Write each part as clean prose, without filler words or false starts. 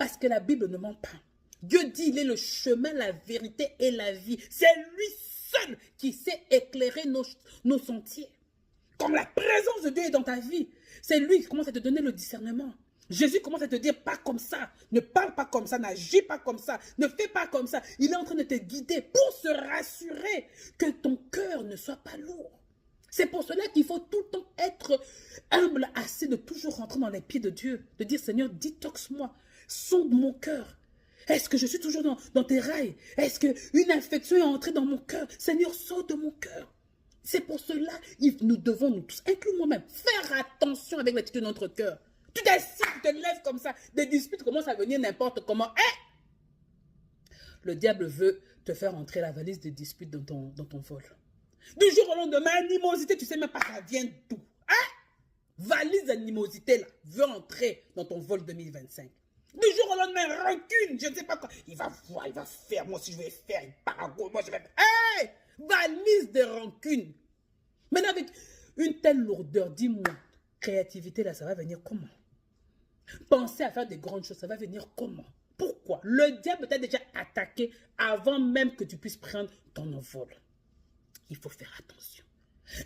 Parce que la Bible ne ment pas. Dieu dit, il est le chemin, la vérité et la vie. C'est lui seul qui sait éclairer nos sentiers. Comme la présence de Dieu est dans ta vie, c'est lui qui commence à te donner le discernement. Jésus commence à te dire, pas comme ça, ne parle pas comme ça, n'agis pas comme ça, ne fais pas comme ça. Il est en train de te guider pour se rassurer que ton cœur ne soit pas lourd. C'est pour cela qu'il faut tout le temps être humble assez de toujours rentrer dans les pieds de Dieu, de dire, Seigneur, détoxe-moi, sonde mon cœur. Est-ce que je suis toujours dans tes rails? Est-ce qu'une infection est entrée dans mon cœur? Seigneur, sors de mon cœur. C'est pour cela que nous devons, nous tous, inclus moi-même, faire attention avec l'attitude de notre cœur. Tu décides, tu te lèves comme ça, des disputes commencent à venir n'importe comment. Le diable veut te faire entrer la valise de disputes dans ton vol. Du jour au lendemain, animosité, tu ne sais même pas ça vient d'où. Valise d'animosité, là, veut entrer dans ton vol 2025. Du jour au lendemain, rancune, je ne sais pas quoi. Il va voir, il va faire, moi si je vais faire, il part à gauche, moi je vais faire. Valise de rancune. Maintenant, avec une telle lourdeur, dis-moi, créativité, là, ça va venir comment? Penser à faire des grandes choses, ça va venir comment? Pourquoi? Le diable t'a déjà attaqué avant même que tu puisses prendre ton envol. Il faut faire attention.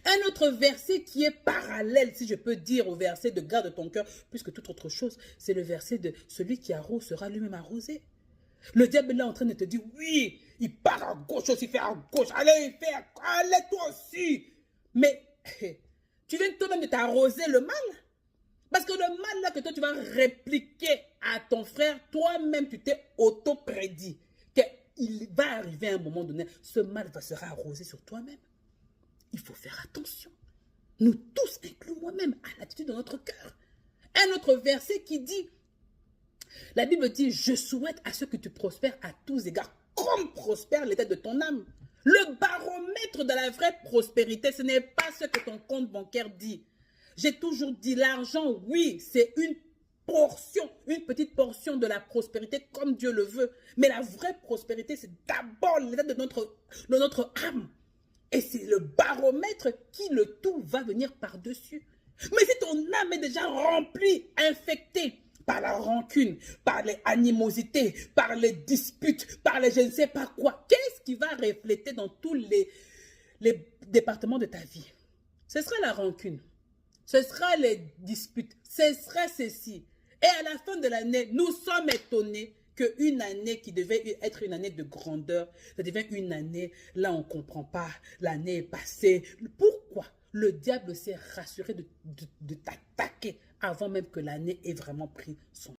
Un autre verset qui est parallèle, si je peux dire, au verset de garde ton cœur, plus que toute autre chose, c'est le verset de celui qui arrose sera lui-même arrosé. Le diable est là en train de te dire, oui, il part à gauche aussi, fait à gauche, allez toi aussi. Mais tu viens toi-même de t'arroser le mal. Parce que le mal là que toi tu vas répliquer à ton frère, toi-même tu t'es auto-prédit qu'il va arriver à un moment donné, ce mal sera arrosé sur toi-même. Il faut faire attention. Nous tous, inclus moi-même, à l'attitude de notre cœur. Un autre verset qui dit, la Bible dit, je souhaite à ce que tu prospères à tous égards, comme prospère l'état de ton âme. Le baromètre de la vraie prospérité, ce n'est pas ce que ton compte bancaire dit. J'ai toujours dit, l'argent, oui, c'est une portion, une petite portion de la prospérité comme Dieu le veut. Mais la vraie prospérité, c'est d'abord l'état de notre âme. Et c'est le baromètre qui le tout va venir par-dessus. Mais si ton âme est déjà remplie, infectée par la rancune, par les animosités, par les disputes, par les je ne sais pas quoi, qu'est-ce qui va refléter dans tous les départements de ta vie? Ce sera la rancune, ce sera les disputes, ce sera ceci. Et à la fin de l'année, nous sommes étonnés qu'une année qui devait être une année de grandeur, ça devient une année, là on ne comprend pas, l'année est passée. Pourquoi? Le diable s'est rassuré de t'attaquer avant même que l'année ait vraiment pris son